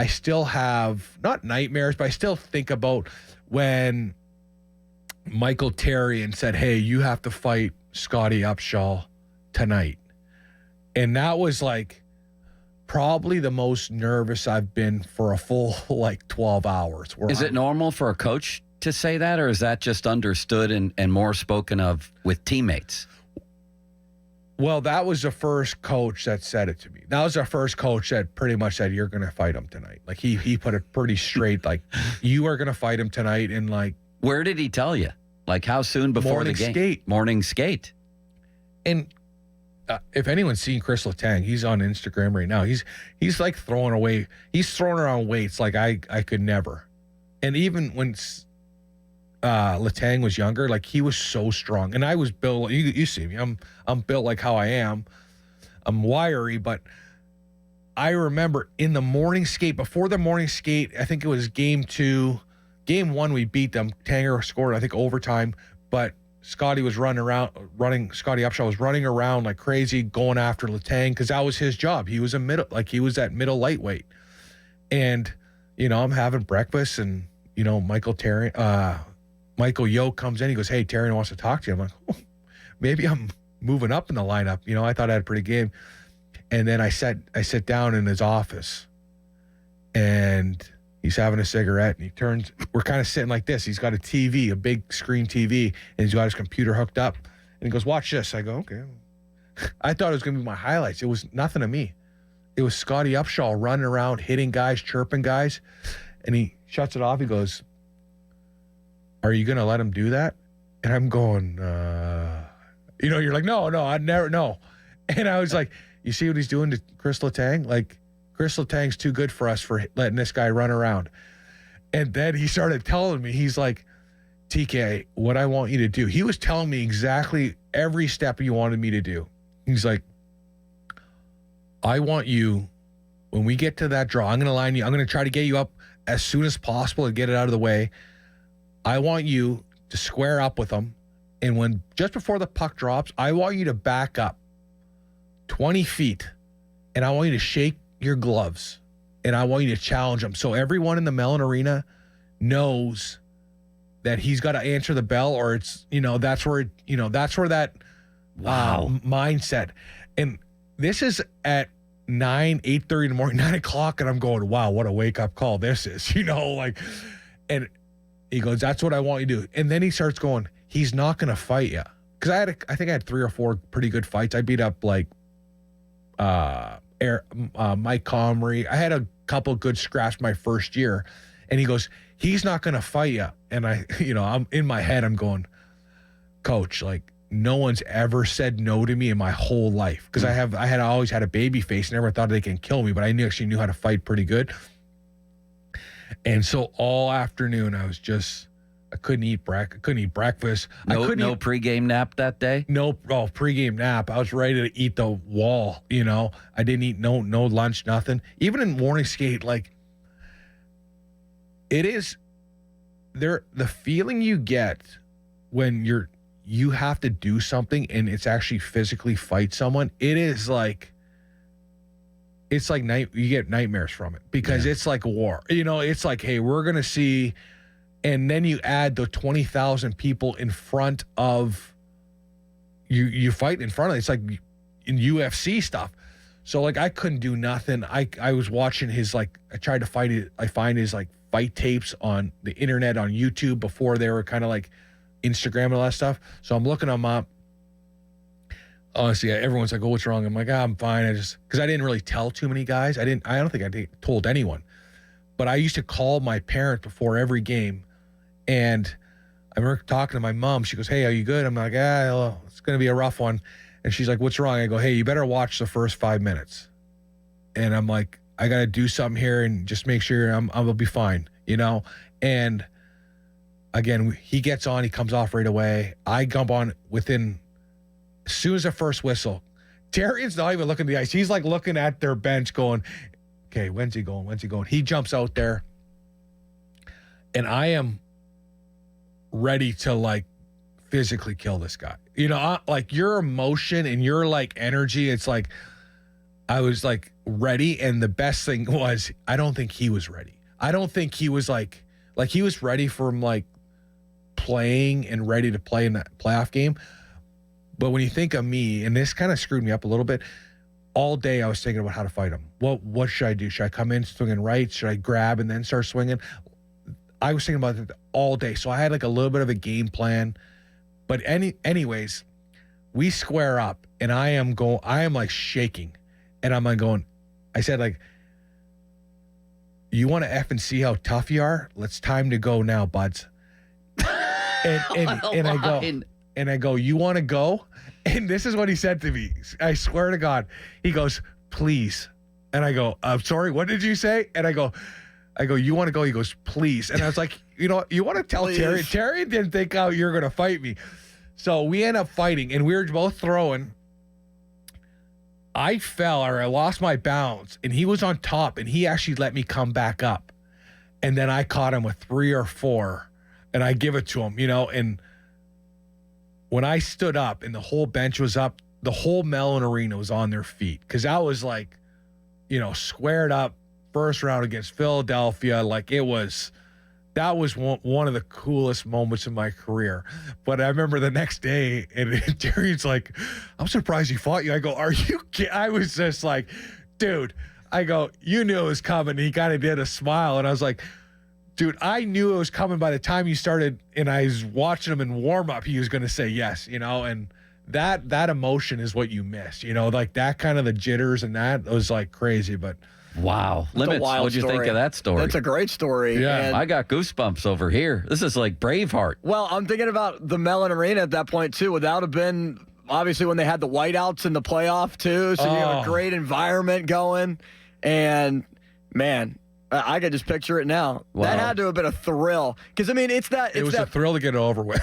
I still have, not nightmares, but I still think about when Michael Therrien said, hey, you have to fight Scottie Upshall tonight. And that was like probably the most nervous I've been for a full 12 hours. Is it normal for a coach to say that, or is that just understood and more spoken of with teammates? Well, that was the first coach that said it to me. That was the first coach that pretty much said, you're going to fight him tonight. Like he put it pretty straight, like you are going to fight him tonight. And like, where did he tell you? Like how soon before the game? Morning skate. And if anyone's seen Chris Letang, he's on Instagram right now. He's like throwing around weights like I could never. And even when Letang was younger, like he was so strong. And I was built, you see me, I'm built like how I am. I'm wiry, but I remember in the morning skate, before the morning skate, I think it was game 2. Game 1, we beat them. Tanger scored, I think, overtime, but Scottie Upshall was running around like crazy, going after Letang because that was his job. He was he was that middle lightweight. And, I'm having breakfast and, Michael Yoke comes in. He goes, hey, Therrien wants to talk to you. I'm like, oh, maybe I'm moving up in the lineup. I thought I had a pretty game. And then I sit down in his office and he's having a cigarette and we're kind of sitting like this. He's got a TV, a big screen TV, and he's got his computer hooked up. And he goes, watch this. I go, okay. I thought it was going to be my highlights. It was nothing to me. It was Scottie Upshall running around, hitting guys, chirping guys. And he shuts it off. He goes, are you going to let him do that? And I'm going, you're like, no, I'd never, no. And I was like, you see what he's doing to Chris Letang? Like, Chris Letang's too good for us for letting this guy run around. And then he started telling me, he's like, TK, what I want you to do. He was telling me exactly every step he wanted me to do. He's like, I want you, when we get to that draw, I'm going to line you. I'm going to try to get you up as soon as possible and get it out of the way. I want you to square up with them. And just before the puck drops, I want you to back up 20 feet. And I want you to shake your gloves. And I want you to challenge them. So everyone in the Mellon Arena knows that he's got to answer the bell, or it's, that's where that mindset. And this is at 8:30 in the morning, 9 o'clock. And I'm going, wow, what a wake up call this is, and he goes, that's what I want you to do. And then he starts going, he's not going to fight you. Cause I think I had 3 or 4 pretty good fights. I beat up like, Mike Comrie. I had a couple good scraps my first year. And he goes, he's not going to fight you. And I'm in my head, I'm going, coach, like no one's ever said no to me in my whole life. Cause I had always had a baby face, never thought they can kill me, but I actually knew how to fight pretty good. And so all afternoon I couldn't eat breakfast. No pregame nap that day? No, pregame nap. I was ready to eat the wall, I didn't eat no lunch, nothing. Even in morning skate, like it is there, the feeling you get when you have to do something and it's actually physically fight someone, it is like, it's like you get nightmares from it because it's like war. It's like, hey, we're going to see. And then you add the 20,000 people in front of you fight in front of it. It's like in UFC stuff. So like I couldn't do nothing. I was watching his I tried to fight it. I find his fight tapes on the internet on YouTube before they were kind of like Instagram and all that stuff. So I'm looking them up. Honestly, everyone's like, oh, what's wrong? I'm like, I'm fine. Because I didn't really tell too many guys. I don't think I told anyone. But I used to call my parents before every game. And I remember talking to my mom. She goes, hey, are you good? I'm like, it's going to be a rough one. And she's like, what's wrong? I go, hey, you better watch the first 5 minutes. And I'm like, I got to do something here and just make sure I'll be fine, And again, he gets on, he comes off right away. I jump on as soon as the first whistle. Therrien's not even looking at the ice. He's like looking at their bench going, okay, when's he going? He jumps out there. And I am ready to physically kill this guy. Your emotion and your energy, it's like, I was like ready, and the best thing was I don't think he was ready. I don't think he was like he was ready for like playing and ready to play in that playoff game. But when you think of me, and this kind of screwed me up a little bit, all day I was thinking about how to fight him. What should I do? Should I come in swinging right? Should I grab and then start swinging? I was thinking about it all day. So I had like a little bit of a game plan. But anyways, we square up, and I am like shaking. And I'm like going, I said, like, you want to F and see how tough you are? It's time to go now, buds. And I go, you want to go? And this is what he said to me. I swear to God. He goes, please. And I go, I'm sorry, what did you say? And I go, you want to go? He goes, please. And I was like, you know, you want to tell Terry? Terry didn't think you're going to fight me. So we end up fighting, and we were both throwing. I fell, or I lost my balance, and he was on top, and he actually let me come back up. And then I caught him with 3 or 4, and I give it to him, you know. And when I stood up and the whole bench was up, the whole Mellon Arena was on their feet, because I was like, you know, squared up first round against Philadelphia. Like, that was one of the coolest moments in my career. But I remember the next day, and Terry's like, I'm surprised he fought you. I go, are you kidding? I was just like, dude, I go, you knew it was coming. He kind of did a smile, and I was like, dude, I knew it was coming by the time you started, and I was watching him in warm-up. He was going to say yes, you know, and that emotion is what you miss, you know, like that kind of the jitters, and that was like crazy. But wow. Limits, what'd you think of that story? That's a great story. Yeah. And I got goosebumps over here. This is like Braveheart. well, I'm thinking about the Mellon Arena at that point, too. That would have been, obviously, when they had the whiteouts in the playoff, too. So you have a great environment going. And, man, I could just picture it now. Wow. That had to have been a thrill. Because, I mean, it was a thrill to get it over with.